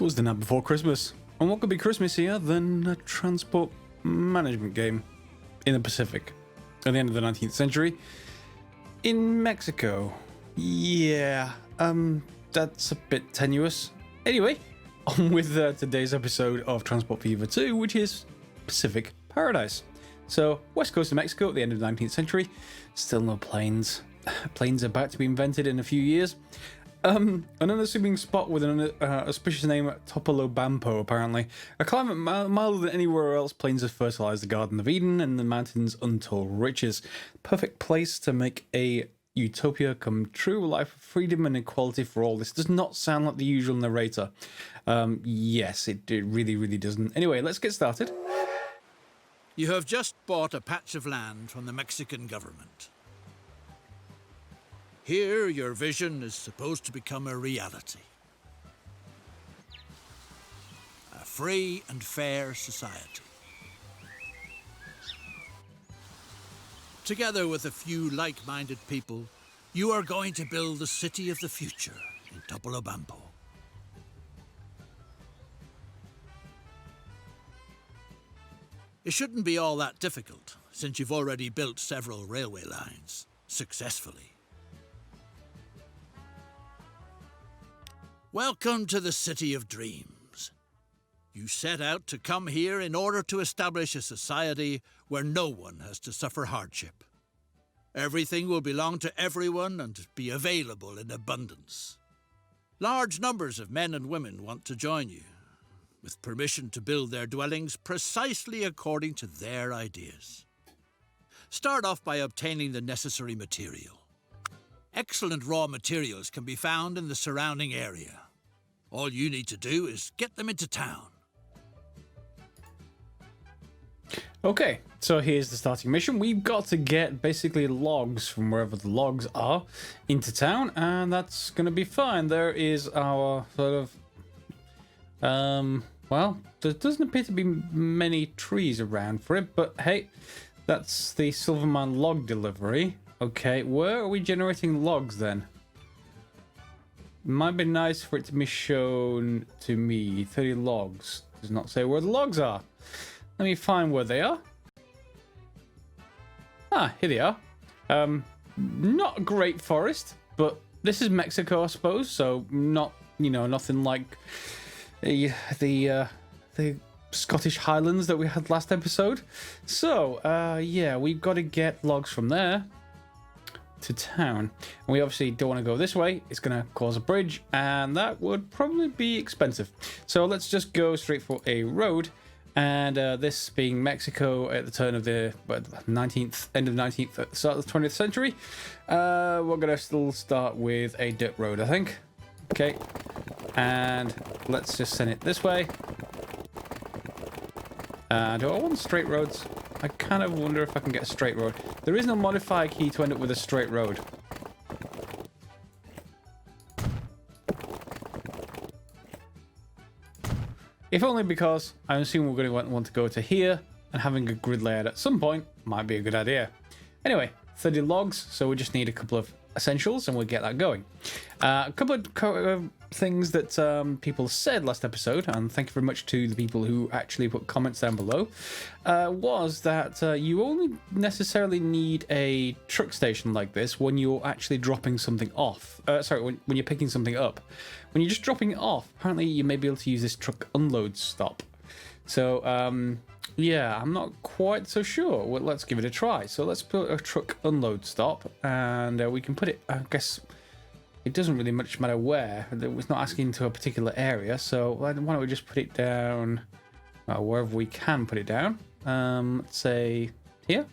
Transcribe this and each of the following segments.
Towards the night before Christmas. And what could be Christmassier than a transport management game in the Pacific at the end of the 19th century in Mexico? Yeah, that's a bit tenuous. Anyway, on with today's episode of Transport Fever 2, which is Pacific Paradise. So, west coast of Mexico at the end of the 19th century, still no planes. Planes about to be invented in a few years. An unassuming spot with an auspicious name, Topolobampo, apparently. A climate milder than anywhere else, plains have fertilized the Garden of Eden and the mountains' untold riches. Perfect place to make a utopia come true, a life of freedom and equality for all. This does not sound like the usual narrator. Yes, it really doesn't. Anyway, let's get started. You have just bought a patch of land from the Mexican government. Here, your vision is supposed to become a reality. A free and fair society. Together with a few like-minded people, you are going to build the city of the future in Topolobampo. It shouldn't be all that difficult, since you've already built several railway lines, successfully. Welcome to the City of Dreams. You set out to come here in order to establish a society where no one has to suffer hardship. Everything will belong to everyone and be available in abundance. Large numbers of men and women want to join you, with permission to build their dwellings precisely according to their ideas. Start off by obtaining the necessary material. Excellent raw materials can be found in the surrounding area. All you need to do is get them into town. Okay, so here's the starting mission. We've got to get basically logs from wherever the logs are into town, and that's going to be fine. There is our sort of... well, there doesn't appear to be many trees around for it, but hey, that's the Silvermine log delivery. Okay, where are we generating logs then? Might be nice for it to be shown to me. 30 logs. Does not say where the logs are. Let me find where they are. Ah, here they are. Not a great forest, but this is Mexico, I suppose, so not, nothing like the Scottish Highlands that we had last episode. So, yeah, we've got to get logs from there to town. And we obviously don't want to go this way. It's going to cause a bridge, and that would probably be expensive. So let's just go straight for a road. And this being Mexico at the turn of the end of the 19th, start of the 20th century, we're going to still start with a dirt road, I think. Okay, and let's just send it this way. Do I want straight roads? I kind of wonder if I can get a straight road. There is no modifier key to end up with a straight road. If only because I assume we're going to want to go to here, and having a grid layout at some point might be a good idea. Anyway, 30 logs, so we just need a couple of essentials and we'll get that going. A couple of things that people said last episode, and thank you very much to the people who actually put comments down below, was that you only necessarily need a truck station like this when you're actually dropping something off. When you're picking something up. When you're just dropping it off, apparently you may be able to use this truck unload stop. So, yeah, I'm not quite so sure. Well, let's give it a try. So let's put a truck unload stop, and we can put it, I guess, it doesn't really much matter where. It's not asking to a particular area, so why don't we just put it down wherever we can put it down. Let's say here.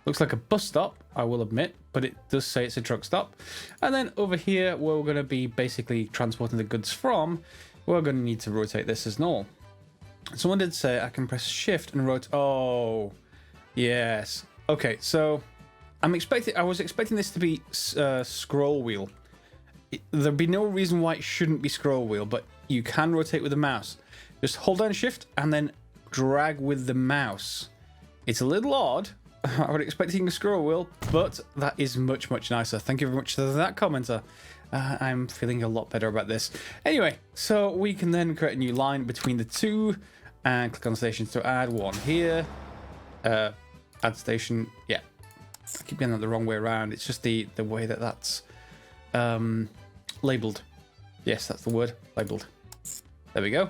Looks like a bus stop, I will admit, but it does say it's a truck stop. And then over here, where we're going to be basically transporting the goods from, we're going to need to rotate this as normal. Someone did say I can press shift and rotate. Oh, yes. Okay, so I was expecting this to be scroll wheel. There'd be no reason why it shouldn't be scroll wheel, but you can rotate with the mouse. Just hold down shift and then drag with the mouse. It's a little odd. I would expect a scroll wheel, but that is much, much nicer. Thank you very much to that commenter. I'm feeling a lot better about this. Anyway, so we can then create a new line between the two and click on stations to add one here. Add station. Yeah, I keep getting that the wrong way around. It's just the way that that's labeled. Yes, that's the word, labeled. There we go.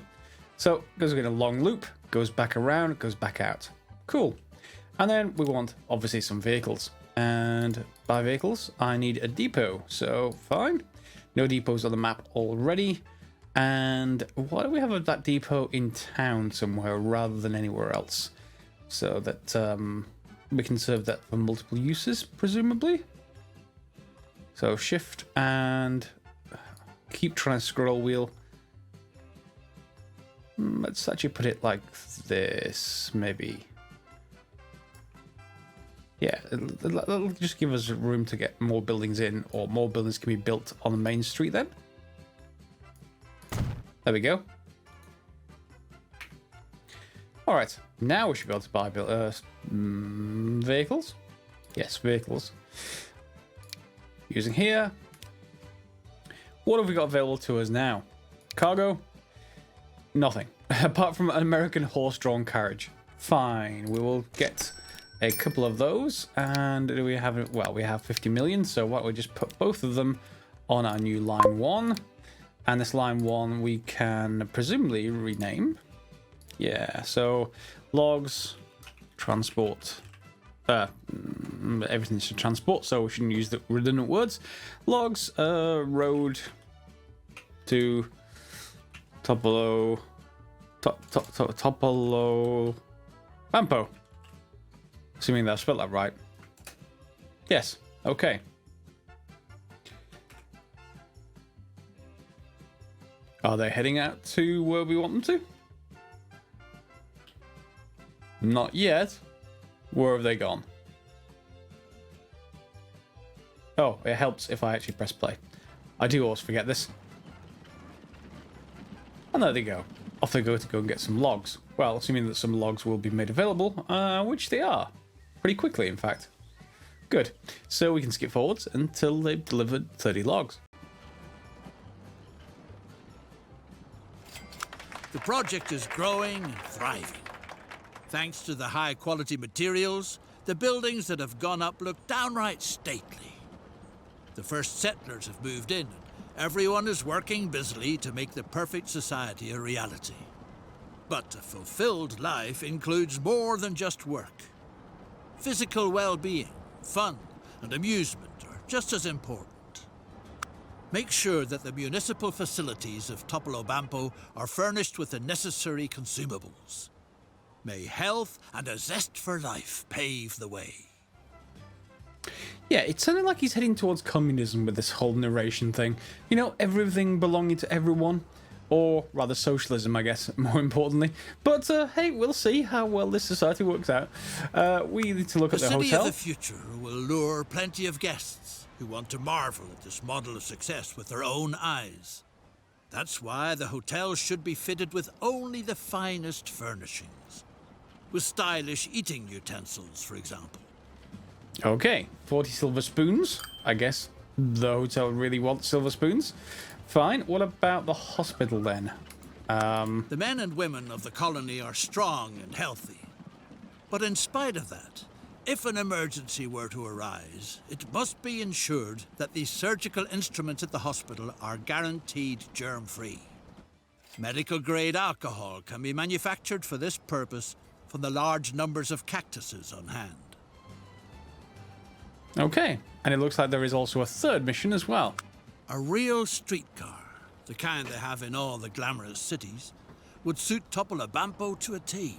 So goes in a long loop, goes back around, goes back out. Cool. And then we want obviously some vehicles. And by vehicles, I need a depot. So fine. No depots on the map already. And why do we have that depot in town somewhere rather than anywhere else? So that we can serve that for multiple uses, presumably. So shift and keep trying to scroll wheel. Let's actually put it like this, maybe. Yeah, it'll just give us room to get more buildings in, or more buildings can be built on the main street then. There we go. All right, now we should be able to buy vehicles. Yes, vehicles. Using here. What have we got available to us now? Cargo? Nothing. Apart from an American horse-drawn carriage. Fine, we will get a couple of those. And do we have, well, we have 50 million. So why don't we just put both of them on our new line 1. And this line 1 we can presumably rename. Yeah, so logs, transport, everything's to transport, so we shouldn't use the redundant words. Logs, road to Topolo Bampo. Assuming that I spelled that right. Yes, okay. Are they heading out to where we want them to? Not yet. Where have they gone? Oh, it helps if I actually press play. I do always forget this. And there they go. Off they go to go and get some logs. Well, assuming that some logs will be made available, which they are. Pretty quickly, in fact. Good. So we can skip forwards until they've delivered 30 logs. The project is growing and thriving. Thanks to the high-quality materials, the buildings that have gone up look downright stately. The first settlers have moved in, and everyone is working busily to make the perfect society a reality. But a fulfilled life includes more than just work. Physical well-being, fun, and amusement are just as important. Make sure that the municipal facilities of Topolobampo are furnished with the necessary consumables. May health and a zest for life pave the way. Yeah, it sounded like he's heading towards communism with this whole narration thing. You know, everything belonging to everyone. Or rather socialism, I guess, more importantly. But hey, we'll see how well this society works out. We need to look at the hotel. The city of the future will lure plenty of guests who want to marvel at this model of success with their own eyes. That's why the hotel should be fitted with only the finest furnishings. With stylish eating utensils, for example. Okay, 40 silver spoons. I guess the hotel really wants silver spoons. Fine. What about the hospital then? The men and women of the colony are strong and healthy. But in spite of that, if an emergency were to arise, it must be ensured that the surgical instruments at the hospital are guaranteed germ-free. Medical-grade alcohol can be manufactured for this purpose from the large numbers of cactuses on hand. Okay, and it looks like there is also a third mission as well. A real streetcar, the kind they have in all the glamorous cities, would suit Topolobampo to a T.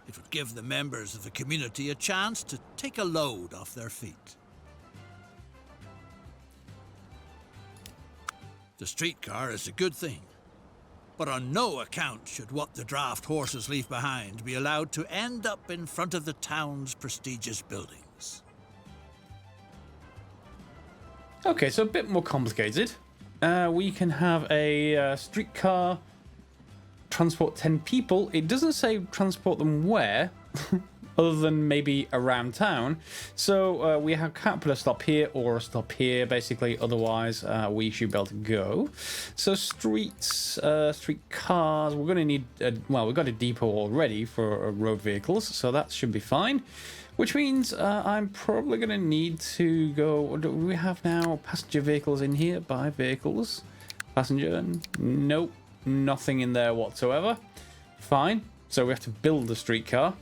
It would give the members of the community a chance to take a load off their feet. The streetcar is a good thing, but on no account should what the draft horses leave behind be allowed to end up in front of the town's prestigious buildings. Okay, so a bit more complicated. We can have a streetcar transport 10 people. It doesn't say transport them where. other than maybe around town. So we can't put a stop here or a stop here, basically. Otherwise, we should be able to go. So streets, street cars. We're going to need, well, we've got a depot already for road vehicles, so that should be fine. Which means I'm probably going to need to go... Do we have now passenger vehicles in here? Buy vehicles. Passenger? Nope. Nothing in there whatsoever. Fine. So we have to build a streetcar.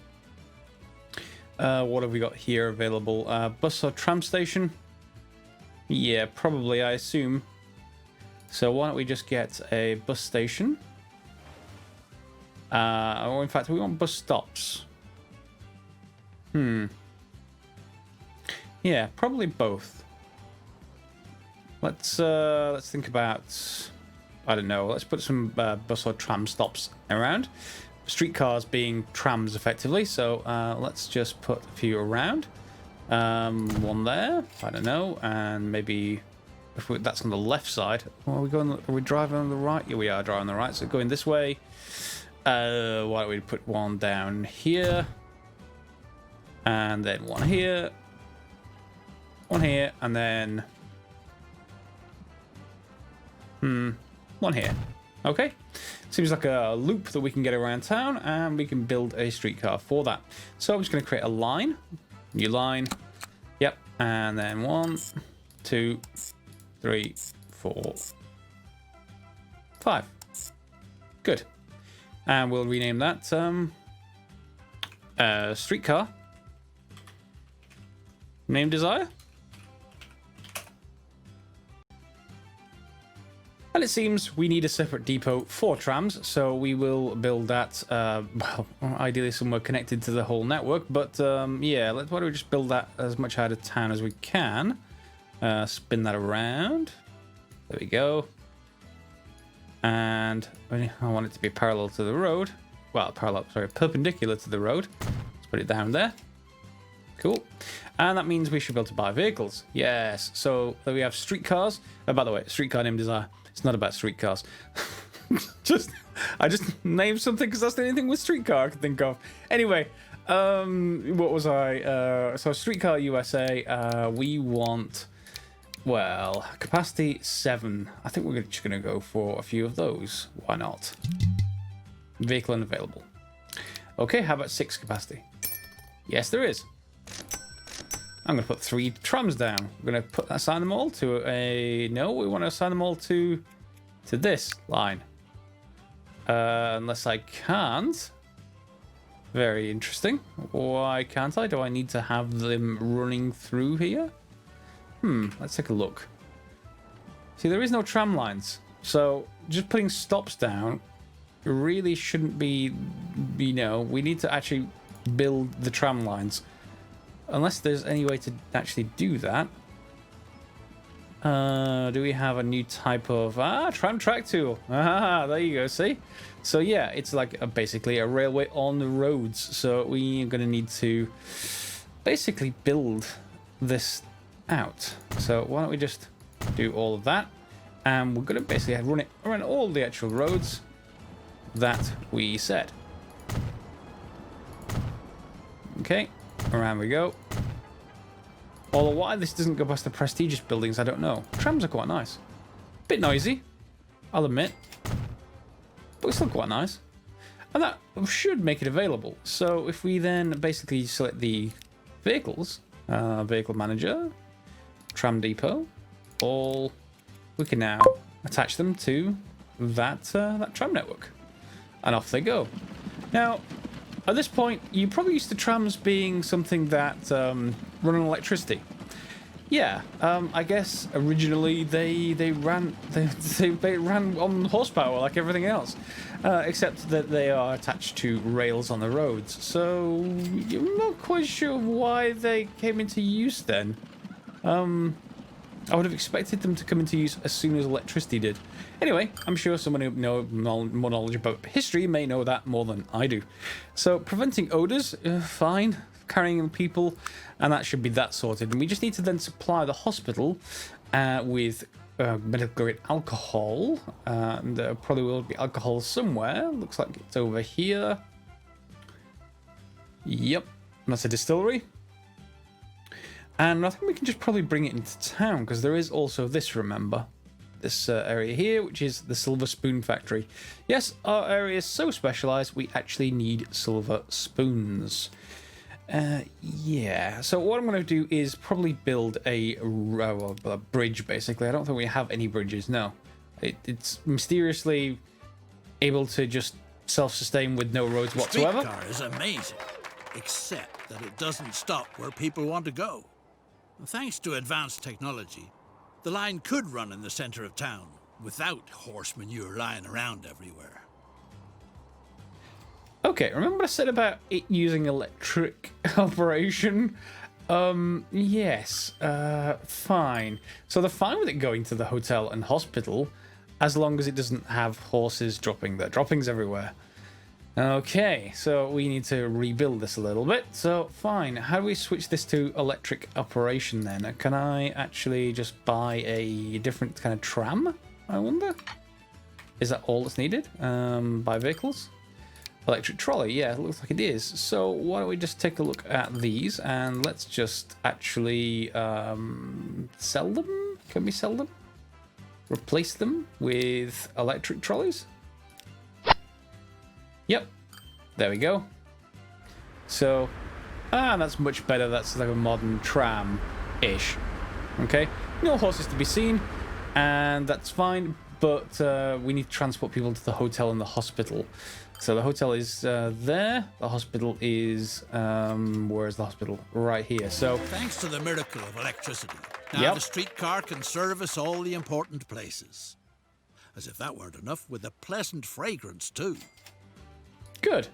What have we got here available? Bus or tram station? Yeah, probably, I assume. So why don't we just get a bus station? Or in fact, we want bus stops. Yeah, probably both. Let's think about, I don't know, let's put some bus or tram stops around. Streetcars being trams effectively, so let's just put a few around. One there, I don't know, and maybe if that's on the left side. Are we driving on the right? Yeah, we are driving on the right, so going this way. Why don't we put one down here? And then one here, and then one here. Okay, seems like a loop that we can get around town, and we can build a streetcar for that. So I'm just going to create a line, new line, yep, and then 1, 2, 3, 4, 5. Good, and we'll rename that streetcar. Name desire. And it seems we need a separate depot for trams, so we will build that, well, ideally somewhere connected to the whole network, but yeah, why don't we just build that as much out of town as we can. Spin that around. There we go. And I want it to be parallel to the road. Well, perpendicular to the road. Let's put it down there. Cool. And that means we should be able to buy vehicles. Yes. So there we have streetcars. By the way, streetcar name desire. It's not about streetcars. I just named something because that's the only thing with streetcar I can think of. Anyway, what was I? So streetcar USA. We want, well, capacity 7. I think we're just going to go for a few of those. Why not? Vehicle unavailable. Okay, how about 6 capacity? Yes, there is. I'm going to put 3 trams down. We're going to assign them all to a... No, we want to assign them all to this line. Unless I can't. Very interesting. Why can't I? Do I need to have them running through here? Let's take a look. See, there is no tram lines. So just putting stops down really shouldn't be... You know, we need to actually build the tram lines. Unless there's any way to actually do that. Do we have a new type of... tram track tool. There you go, see? So yeah, it's like basically a railway on the roads. So we're going to need to basically build this out. So why don't we just do all of that? And we're going to basically run it around all the actual roads that we said. Okay. Around we go. Although why this doesn't go past the prestigious buildings, I don't know. Trams are quite nice. Bit noisy, I'll admit. But it's still quite nice. And that should make it available. So if we then basically select the vehicles, vehicle manager, tram depot, all, we can now attach them to that, that tram network. And off they go. Now, at this point, you're probably used to trams being something that run on electricity. Yeah, I guess originally they ran on horsepower like everything else, except that they are attached to rails on the roads. So I'm not quite sure why they came into use then. I would have expected them to come into use as soon as electricity did. Anyway, I'm sure someone who knows more knowledge about history may know that more than I do. So, preventing odours, fine. Carrying people, and that should be that sorted. And we just need to then supply the hospital with medical grade alcohol. And there probably will be alcohol somewhere. Looks like it's over here. Yep. that's a distillery. And I think we can just probably bring it into town, because there is also this, remember? This area here, which is the silver spoon factory. Yes, our area is so specialized, we actually need silver spoons. Yeah, so what I'm going to do is probably build a bridge, basically. I don't think we have any bridges, no. It's mysteriously able to just self-sustain with no roads whatsoever. The streetcar is amazing, except that it doesn't stop where people want to go. Thanks to advanced technology, the line could run in the center of town without horse manure lying around everywhere. Okay, remember what I said about it using electric operation? Yes, fine. So they're fine with it going to the hotel and hospital, as long as it doesn't have horses dropping their droppings everywhere. Okay, so we need to rebuild this a little bit. So, fine. How do we switch this to electric operation then? Can I actually just buy a different kind of tram, I wonder? Is that all that's needed? Buy vehicles? Electric trolley, yeah, it looks like it is. So why don't we just take a look at these and let's just actually sell them? Can we sell them? Replace them with electric trolleys? Yep, there we go. So, that's much better. That's like a modern tram-ish. Okay, no horses to be seen, and that's fine, but we need to transport people to the hotel and the hospital. So the hotel is there. The hospital is where is the hospital? Right here. So thanks to the miracle of electricity, now the streetcar can service all the important places. As if that weren't enough, with a pleasant fragrance too. Good.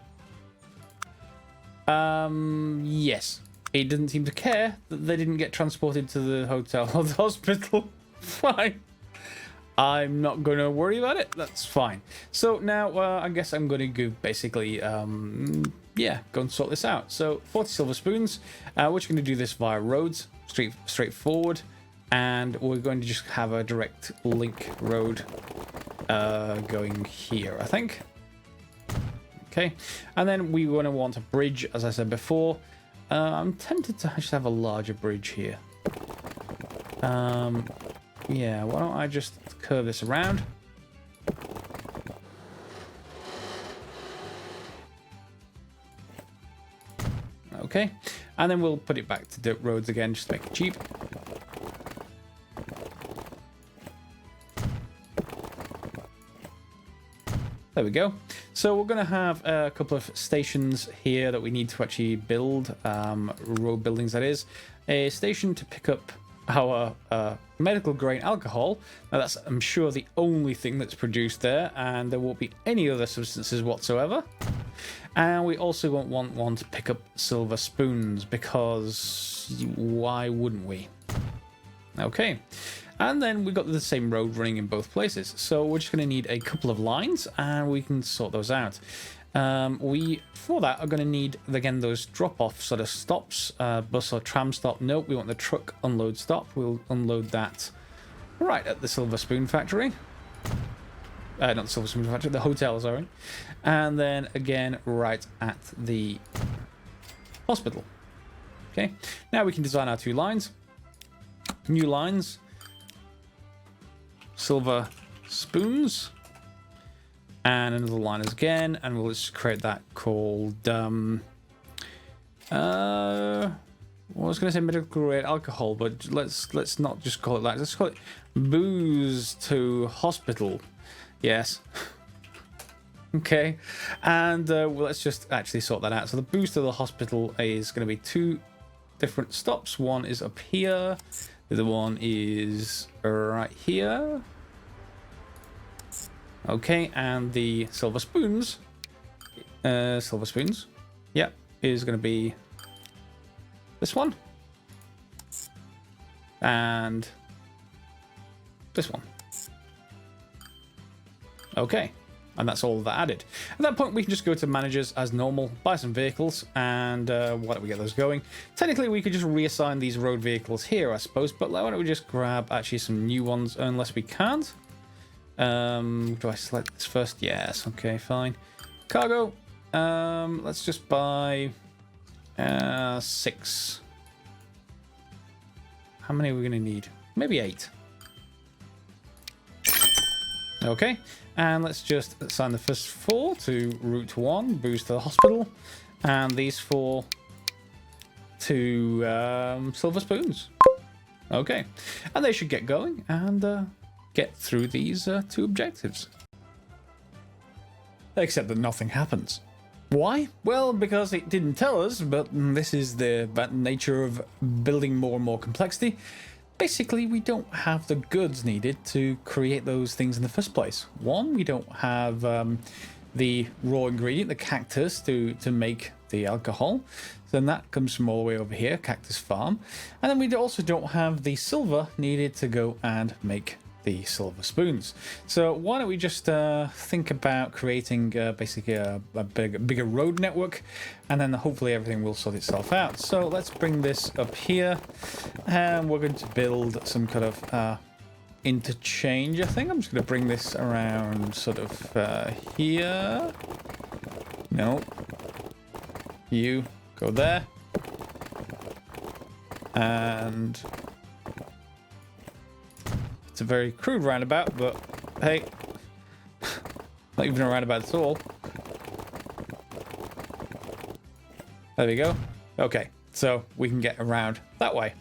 Yes. It doesn't seem to care that they didn't get transported to the hotel or the hospital. Fine. I'm not going to worry about it. That's fine. So now I guess I'm going to go basically, yeah, go and sort this out. So 40 silver spoons. We're just going to do this via roads, straightforward. And we're going to just have a direct link road going here, I think. Okay. And then we want to want a bridge, as I said before. I'm tempted to actually have a larger bridge here. Yeah, why don't I just curve this around? Okay, and then we'll put it back to dirt roads again, just to make it cheap. There we go. So we're going to have a couple of stations here that we need to actually build, road buildings that is. A station to pick up our medical grade alcohol. Now that's, I'm sure, the only thing that's produced there, and there won't be any other substances whatsoever. And we also won't want one to pick up silver spoons, because why wouldn't we? Okay. And then we've got the same road running in both places. So we're just going to need a couple of lines, and we can sort those out. We, for that, are going to need, again, those drop-off sort of stops. Bus or tram stop. Nope, we want the truck unload stop. We'll unload that right at the Silver Spoon Factory. Not the Silver Spoon Factory, the hotel, sorry. And then, again, right at the hospital. Okay, now we can design our two lines. New lines. Silver spoons. And another line again, and we'll just create that called I was going to say medical grade alcohol, but let's not just call it that. Let's call it booze to hospital. Yes. Okay, and well, let's just actually sort that out. So the booze to the hospital is going to be two different stops. One is up here, the other one is right here. Okay, and the silver spoons, yeah, is going to be this one and this one. Okay, and that's all that added. At that point, we can just go to managers as normal, buy some vehicles, and why don't we get those going? Technically, we could just reassign these road vehicles here, I suppose, but why don't we just grab actually some new ones, unless we can't. Do I select this first? Yes. Okay, fine. Cargo. Let's just buy 6. How many are we going to need? Maybe 8. Okay, and let's just assign the first 4 to Route 1, boost to the hospital, and these 4 to silver spoons. Okay, and they should get going and get through these 2 objectives. Except that nothing happens. Why? Well, because it didn't tell us, but this is the nature of building more and more complexity. Basically, we don't have the goods needed to create those things in the first place. One, we don't have the raw ingredient, the cactus, to make the alcohol. Then that comes from all the way over here, Cactus Farm. And then we also don't have the silver needed to go and make the silver spoons. So why don't we just think about creating basically a bigger road network, and then hopefully everything will sort itself out. So let's bring this up here, and we're going to build some kind of interchange. I think I'm just going to bring this around sort of here. No, you go there, and it's a very crude roundabout, but hey, not even a roundabout at all. There we go. Okay, so we can get around that way.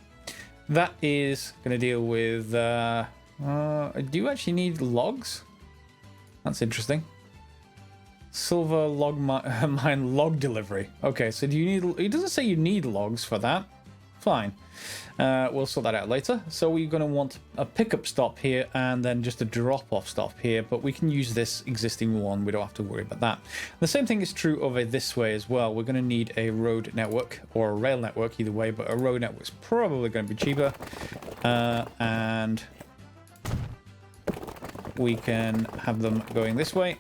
That is going to deal with... do you actually need logs? That's interesting. Silver log mine log delivery. Okay, so do you need... It doesn't say you need logs for that. Fine. We'll sort that out later. So we're going to want a pickup stop here and then just a drop-off stop here, but we can use this existing one. We don't have to worry about that. The same thing is true over this way as well. We're going to need a road network or a rail network, either way, but a road network is probably going to be cheaper. And we can have them going this way.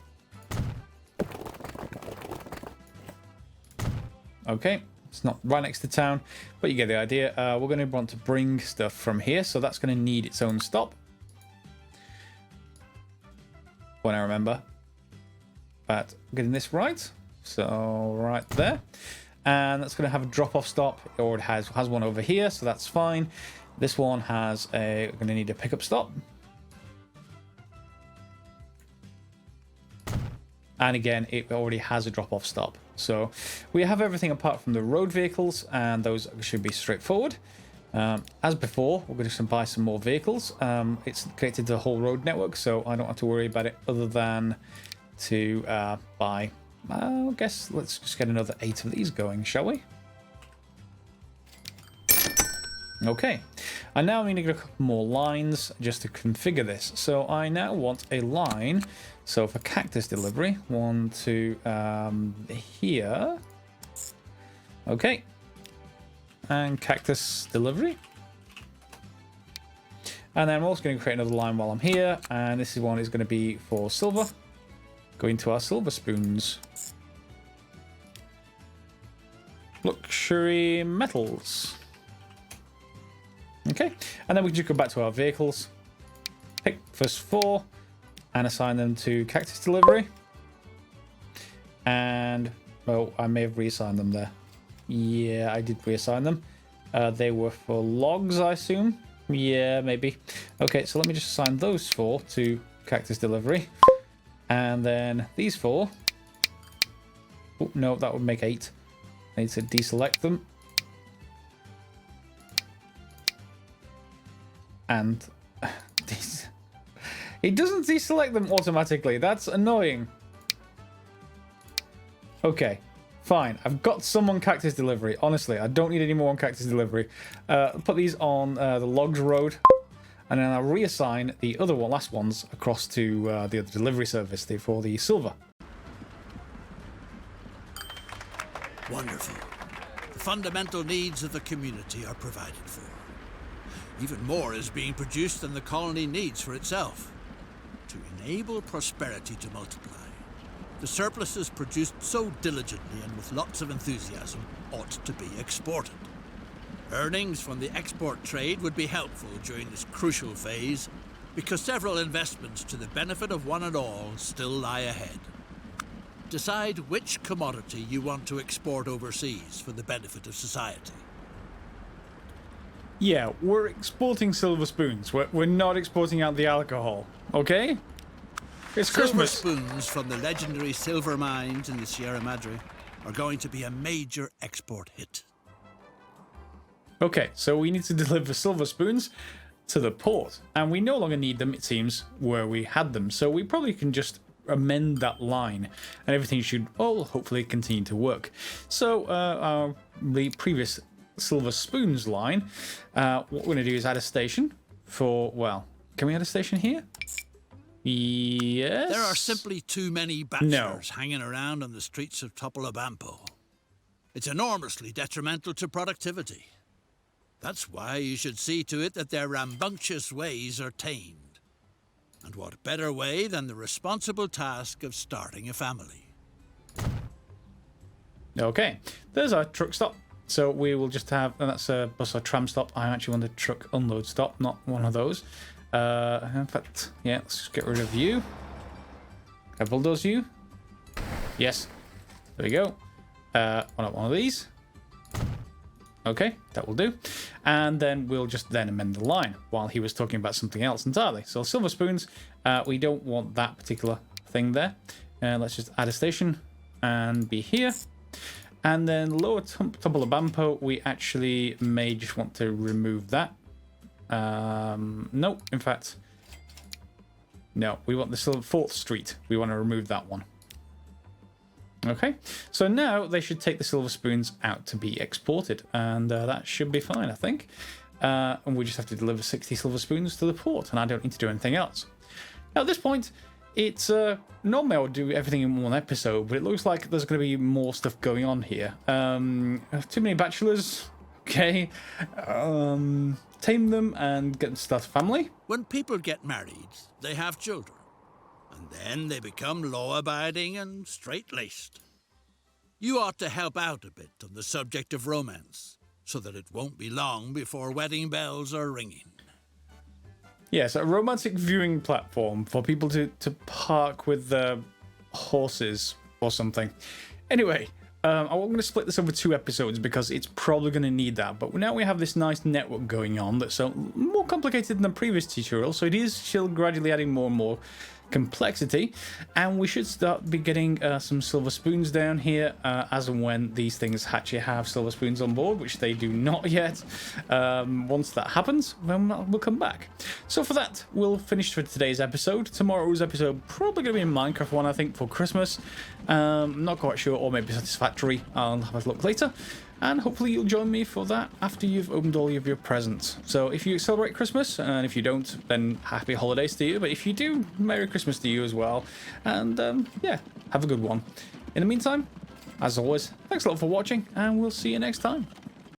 Okay. It's not right next to town, but you get the idea. We're going to want to bring stuff from here, so that's going to need its own stop. When I remember. But getting this right. So right there. And that's going to have a drop-off stop, or it has one over here, so that's fine. This one has a... going to need a pickup stop. And again, it already has a drop-off stop. So we have everything apart from the road vehicles, and those should be straightforward. As before, we're going to buy some more vehicles. It's connected to the whole road network, so I don't have to worry about it other than to buy... I guess let's just get another 8 of these going, shall we? Okay, I now need to get a couple more lines just to configure this. So I now want a line. So for cactus delivery, 1 to here. Okay, and cactus delivery. And then I'm also going to create another line while I'm here, and this one is going to be for silver. Going to our silver spoons. Luxury metals. Okay, and then we can just go back to our vehicles, pick first 4, and assign them to cactus delivery. And, well, I may have reassigned them there. Yeah, I did reassign them. They were for logs, I assume. Yeah, maybe. Okay, so let me just assign those 4 to cactus delivery. And then these 4. Oh, no, that would make 8. I need to deselect them. And these... It doesn't deselect them automatically. That's annoying. Okay, fine. I've got some on cactus delivery. Honestly, I don't need any more on cactus delivery. Put these on the logs road, and then I'll reassign the other last ones across to the other delivery service for the silver. Wonderful. The fundamental needs of the community are provided for. Even more is being produced than the colony needs for itself. To enable prosperity to multiply, the surpluses produced so diligently and with lots of enthusiasm ought to be exported. Earnings from the export trade would be helpful during this crucial phase, because several investments to the benefit of one and all still lie ahead. decide which commodity you want to export overseas for the benefit of society. Yeah, we're exporting silver spoons. We're not exporting out the alcohol, okay? It's Christmas. Silver spoons from the legendary silver mines in the Sierra Madre are going to be a major export hit. Okay, so we need to deliver silver spoons to the port, and we no longer need them, it seems, where we had them. So we probably can just amend that line, and everything should all hopefully continue to work. So the previous silver spoons line, what we're going to do is add a station for, well, can we add a station here? Yes. There are simply too many bachelors hanging around on the streets of Topolobampo. It's enormously detrimental to productivity. That's why you should see to it that their rambunctious ways are tamed. And what better way than the responsible task of starting a family? Okay, there's our truck stop. So we will just have, and that's a bus or tram stop. I actually want a truck unload stop, not one of those. In fact, yeah, let's just get rid of you. Can I bulldoze you? Yes. There we go. Why not one of these? Okay, that will do. And then we'll just then amend the line while he was talking about something else entirely. So silver spoons, we don't want that particular thing there. Let's just add a station and be here. And then lower Topolobampo, we actually may just want to remove that. No, in fact, no, we want the 4th Street. We want to remove that one. Okay, so now they should take the silver spoons out to be exported, and that should be fine, I think. And we just have to deliver 60 silver spoons to the port, and I don't need to do anything else. Now, at this point, it's normally I would do everything in one episode, but it looks like there's going to be more stuff going on here. Too many bachelors. Okay. Tame them and get them to start a family. When people get married, they have children. And then they become law-abiding and straight-laced. You ought to help out a bit on the subject of romance, so that it won't be long before wedding bells are ringing. Yes, a romantic viewing platform for people to park with their horses or something. Anyway, I'm going to split this over 2 episodes because it's probably going to need that. But now we have this nice network going on that's more complicated than the previous tutorial, so it is still gradually adding more and more complexity, and we should start be getting some silver spoons down here as and when these things actually have silver spoons on board, which they do not yet. Once that happens, then we'll come back. So for that, we'll finish for today's episode. Tomorrow's episode probably going to be a Minecraft one, I think, for Christmas. Not quite sure, or maybe Satisfactory. I'll have a look later. And hopefully you'll join me for that after you've opened all of your presents. So if you celebrate Christmas, and if you don't, then happy holidays to you. But if you do, Merry Christmas to you as well. And yeah, have a good one. In the meantime, as always, thanks a lot for watching, and we'll see you next time.